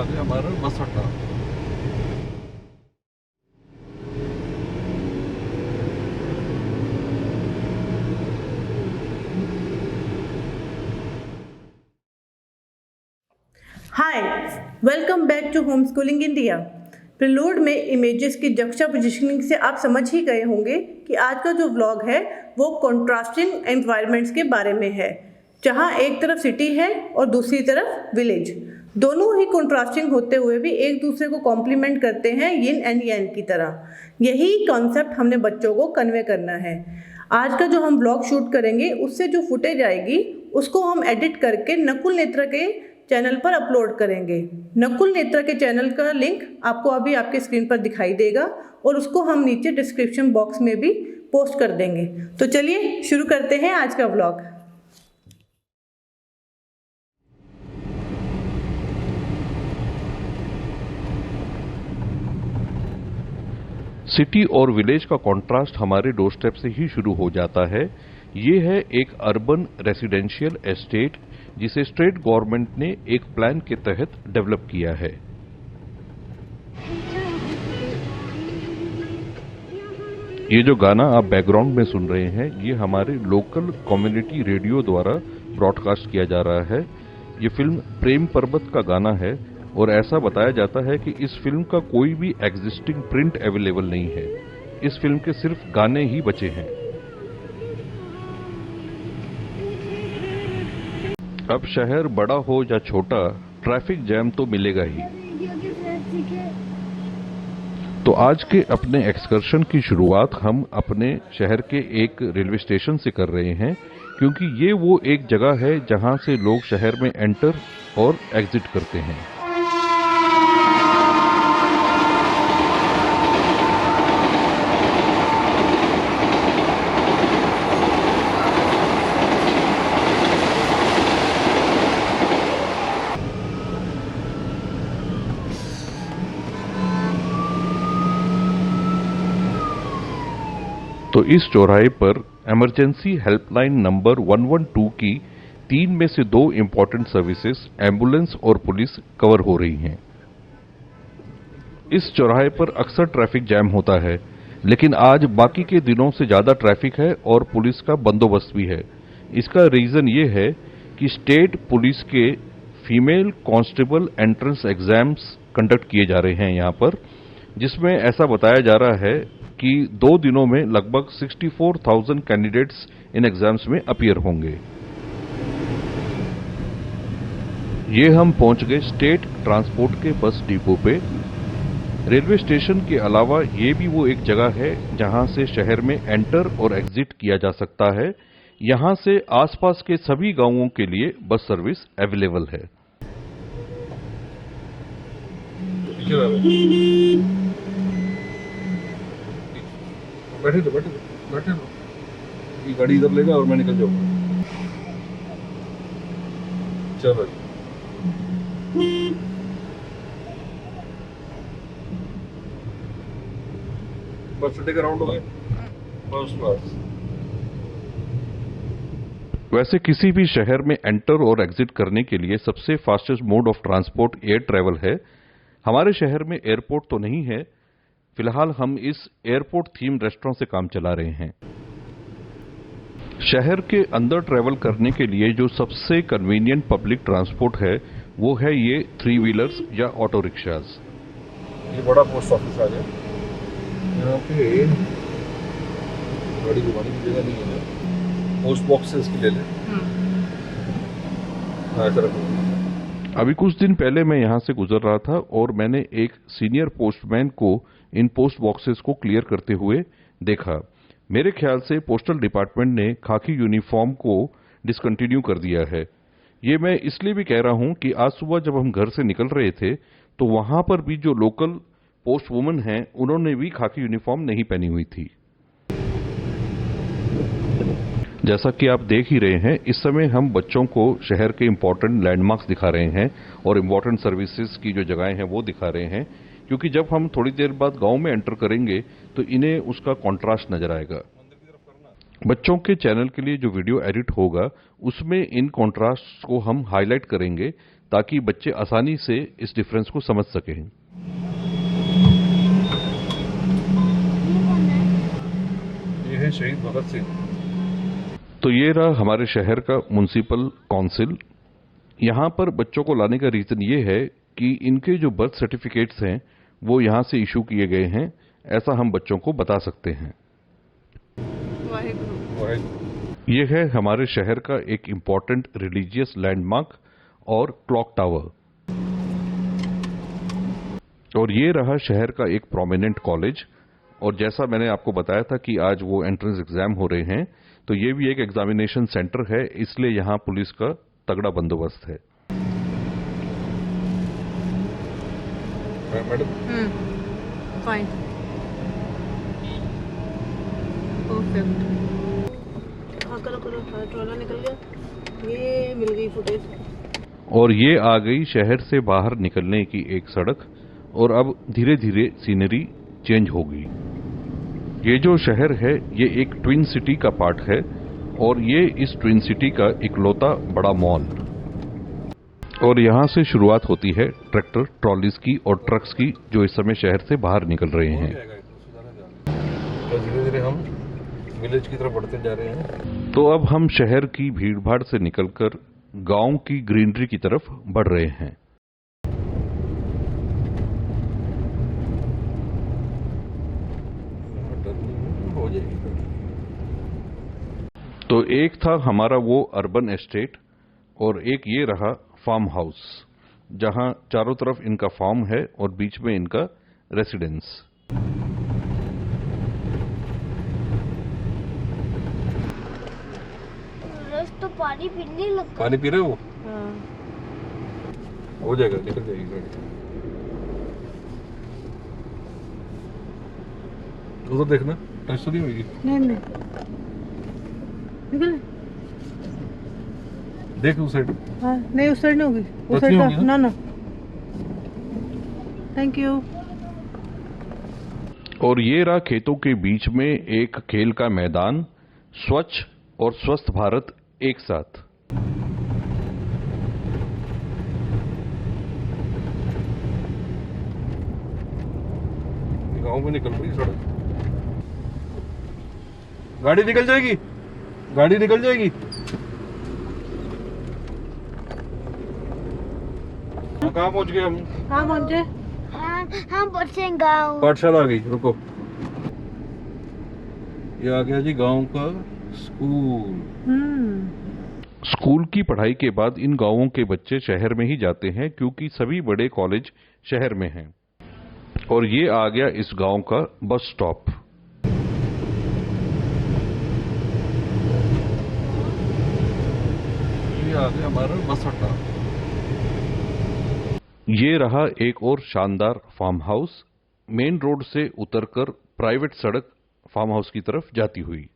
आ गया हमारा बस अड्डा। Hi, welcome back to home schooling India. Preload में इमेजेस की जक्स्टा पोजिशनिंग से आप समझ ही गए होंगे कि आज का जो व्लॉग है वो कंट्रास्टिंग एनवायरनमेंट्स के बारे में है, जहां एक तरफ सिटी है और दूसरी तरफ विलेज। दोनों ही कंट्रास्टिंग होते हुए भी एक दूसरे को कॉम्प्लीमेंट करते हैं, यिन एंड yang की तरह। यही कॉन्सेप्ट हमने बच्चों को कन्वे करना है। आज का जो हम व्लॉग शूट करेंगे उससे जो फुटेज आएगी उसको हम एडिट करके नकुल नेत्रा के चैनल पर अपलोड करेंगे। नकुल नेत्रा के चैनल का लिंक आपको अभी आपके स्क्रीन पर दिखाई देगा और उसको हम नीचे डिस्क्रिप्शन बॉक्स में भी पोस्ट कर देंगे। तो चलिए शुरू करते हैं आज का व्लॉग। सिटी और विलेज का कॉन्ट्रास्ट हमारे डोरस्टेप से ही शुरू हो जाता है। ये है एक अर्बन रेसिडेंशियल एस्टेट जिसे स्टेट गवर्नमेंट ने एक प्लान के तहत डेवलप किया है। ये जो गाना आप बैकग्राउंड में सुन रहे हैं ये हमारे लोकल कम्युनिटी रेडियो द्वारा ब्रॉडकास्ट किया जा रहा है। ये फिल्म प्रेम पर्वत का गाना है और ऐसा बताया जाता है कि इस फिल्म का कोई भी एग्जिस्टिंग प्रिंट अवेलेबल नहीं है। इस फिल्म के सिर्फ गाने ही बचे हैं। अब शहर बड़ा हो या छोटा, ट्रैफिक जैम तो मिलेगा ही। तो आज के अपने एक्सकर्शन की शुरुआत हम अपने शहर के एक रेलवे स्टेशन से कर रहे हैं, क्योंकि ये वो एक जगह है जहां से लोग शहर में एंटर और एग्जिट करते हैं। तो इस चौराहे पर इमरजेंसी हेल्पलाइन नंबर 112 की 3 में से 2 इंपॉर्टेंट सर्विसेज एम्बुलेंस और पुलिस कवर हो रही हैं। इस चौराहे पर अक्सर ट्रैफिक जैम होता है, लेकिन आज बाकी के दिनों से ज्यादा ट्रैफिक है और पुलिस का बंदोबस्त भी है। इसका रीजन ये है कि स्टेट पुलिस के female constable entrance exams conduct किए जा रहे हैं यहाँ पर, जिसमें ऐसा बताया जा रहा है कि 2 दिनों में लगभग 64,000 कैंडिडेट्स इन एग्जाम्स में अपीयर होंगे। ये हम पहुंच गए स्टेट ट्रांसपोर्ट के बस डिपो पे। रेलवे स्टेशन के अलावा ये भी वो एक जगह है जहां से शहर में एंटर और एग्जिट किया जा सकता है। यहां से आसपास के सभी गांवों के लिए बस सर्विस अवेलेबल है। बैठे लो। ये गाड़ी इधर लेगा और मैं निकल जाऊंगा। चलो बस अड्डे का राउंड हो गया। First class. वैसे किसी भी शहर में एंटर और एग्जिट करने के लिए सबसे fastest mode of transport air travel है। हमारे शहर में एयरपोर्ट तो नहीं है, फिलहाल हम इस एयरपोर्ट थीम रेस्टोरेंट से काम चला रहे हैं। शहर के अंदर ट्रैवल करने के लिए जो सबसे कन्वीनियंट पब्लिक ट्रांसपोर्ट है वो है ये 3 व्हीलर्स या ऑटो रिक्शाज। ये बड़ा पोस्ट ऑफिस आ गया। यहाँ पे गाड़ी घुमाने की जगह नहीं है ना, पोस्ट बॉक्सेस की ले लें। हाँ सर। अभी कुछ दिन पहले मैं यहां से गुजर रहा था और मैंने एक सीनियर पोस्टमैन को इन पोस्ट बॉक्सेस को क्लियर करते हुए देखा। मेरे ख्याल से पोस्टल डिपार्टमेंट ने खाकी यूनिफॉर्म को डिसकंटिन्यू कर दिया है। ये मैं इसलिए भी कह रहा हूं कि आज सुबह जब हम घर से निकल रहे थे तो वहां पर भी जो लोकल पोस्ट वुमन हैं उन्होंने भी खाकी यूनिफॉर्म नहीं पहनी हुई थी। जैसा कि आप देख ही रहे हैं, इस समय हम बच्चों को शहर के इंपॉर्टेंट लैंडमार्क्स दिखा रहे हैं और इंपॉर्टेंट सर्विसेज की जो जगहें हैं वो दिखा रहे हैं, क्योंकि जब हम थोड़ी देर बाद गांव में एंटर करेंगे तो इन्हें उसका कॉन्ट्रास्ट नजर आएगा। बच्चों के चैनल के लिए जो वीडियो एडिट होगा उसमें इन कॉन्ट्रास्ट को हम हाईलाइट करेंगे ताकि बच्चे आसानी से इस डिफरेंस को समझ सकें। ये है शहीद भगत सिंह। तो ये रहा हमारे शहर का म्युनिसिपल काउंसिल। यहाँ पर बच्चों को लाने का रीजन ये है कि इनके जो बर्थ सर्टिफिकेट्स हैं वो यहाँ से इशू किए गए हैं, ऐसा हम बच्चों को बता सकते हैं। ये है हमारे शहर का एक इम्पॉर्टेंट रिलीजियस लैंडमार्क और क्लॉक टावर। और ये रहा शहर का एक प्रोमिनेंट कॉलेज। और जैसा मैंने आपको बताया था कि आज वो एंट्रेंस एग्जाम हो रहे हैं, तो ये भी एक एग्जामिनेशन सेंटर है, इसलिए यहाँ पुलिस का तगड़ा बंदोबस्त है। Madam fine, perfect. हाँ करो करो, ट्रॉला निकल गया, ये मिल गई फुटेज। और ये आ गई शहर से बाहर निकलने की एक सड़क, और अब धीरे धीरे सीनरी चेंज होगी। ये जो शहर है ये एक ट्विन सिटी का पार्ट है, और ये इस ट्विन सिटी का इकलौता बड़ा मॉल। और यहाँ से शुरुआत होती है ट्रैक्टर ट्रॉलीज की और ट्रक्स की, जो इस समय शहर से बाहर निकल रहे हैं। तो धीरे धीरे हम विलेज की तरफ बढ़ते जा रहे हैं। तो अब हम शहर की भीड़भाड़ से निकलकर गांव की ग्रीनरी की तरफ बढ़ रहे हैं। हो जाएगी। तो एक था हमारा वो अर्बन एस्टेट, और एक ये रहा फार्म हाउस, जहां चारों तरफ इनका फार्म है और बीच में इनका रेसिडेंस। तो पानी पीने लगा। पानी पी रहे हो? हाँ। हो जाएगा, निकल जाएगी गाड़ी। उधर देखना, टच तो नहीं होगी। नहीं नहीं, निकल। देख उस साइड। हाँ नहीं, उस साइड नहीं होगी, उस बस साइड नहीं का होगी ना ना। Thank you. और ये रहा खेतों के बीच में एक खेल का मैदान, स्वच्छ और स्वस्थ भारत एक साथ। गांव में निकल रही सड़क। गाड़ी निकल जाएगी, गाड़ी निकल जाएगी। कहाँ पहुंच गए हम? हाँ पहुंचे। हम पहुंचे गाँव। पाठशाला आ गई, रुको। ये आ गया जी गांव का स्कूल। स्कूल की पढ़ाई के बाद इन गांवों के बच्चे शहर में ही जाते हैं, क्योंकि सभी बड़े कॉलेज शहर में हैं। और ये आ गया इस गांव का बस स्टॉप। ये आ गया हमारा बस अड्डा। ये रहा एक और शानदार फार्म हाउस, मेन रोड से उतरकर प्राइवेट सड़क फार्म हाउस की तरफ जाती हुई।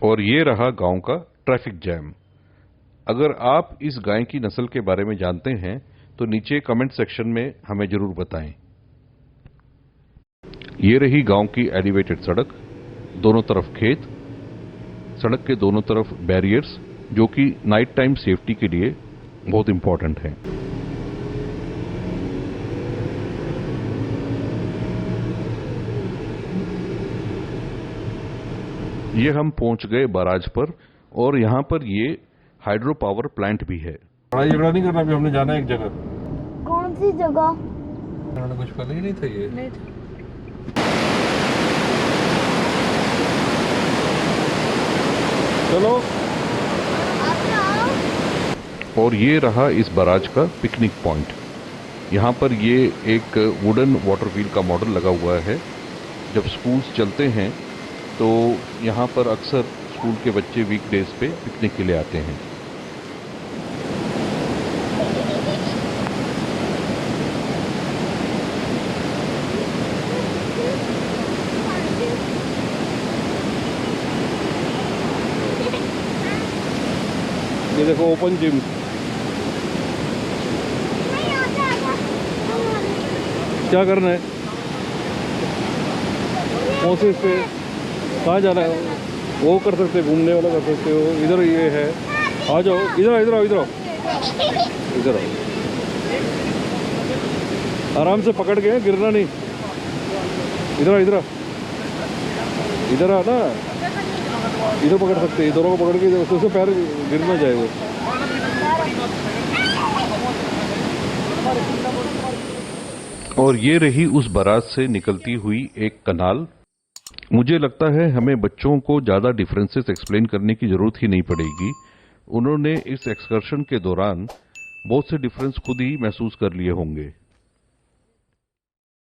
और ये रहा गांव का ट्रैफिक जैम। अगर आप इस गाय की नस्ल के बारे में जानते हैं तो नीचे कमेंट सेक्शन में हमें जरूर बताएं। ये रही गांव की एलिवेटेड सड़क, दोनों तरफ खेत, सड़क के दोनों तरफ बैरियर्स, जो कि नाइट टाइम सेफ्टी के लिए बहुत इंपॉर्टेंट है। ये हम पहुंच गए बराज पर, और यहां पर ये हाइड्रो पावर प्लांट भी है। लड़ाई झगड़ा नहीं करना, अभी हमने जाना है एक जगह। कौन सी जगह? उन्होंने कुछ पहले ही नहीं था ये। नहीं था। चलो। और ये रहा इस बराज का पिकनिक पॉइंट। यहाँ पर ये एक वुडन वाटर व्हील का मॉडल लगा हुआ है। जब स्कूल्स चलते हैं तो यहाँ पर अक्सर स्कूल के बच्चे वीकडेज पे पिकनिक के लिए आते हैं। ये देखो ओपन जिम। क्या करना है? कौन से पे कहाँ जाना है? वो कर सकते हो, घूमने वाला कर सकते हो। इधर ये है, आ जाओ, इधर इधर आओ, इधर आओ, इधर आओ। आराम से पकड़ के, गिरना नहीं। इधर इधर इधर आ ना, इधर पकड़ सकते हैं, दोनों को पकड़ के उससे पैर गिर ना जाए वो। और ये रही उस बारात से निकलती हुई एक कनाल। मुझे लगता है हमें बच्चों को ज़्यादा डिफरेंसेस एक्सप्लेन करने की ज़रूरत ही नहीं पड़ेगी। उन्होंने इस एक्सकर्शन के दौरान बहुत से डिफरेंस खुद ही महसूस कर लिए होंगे।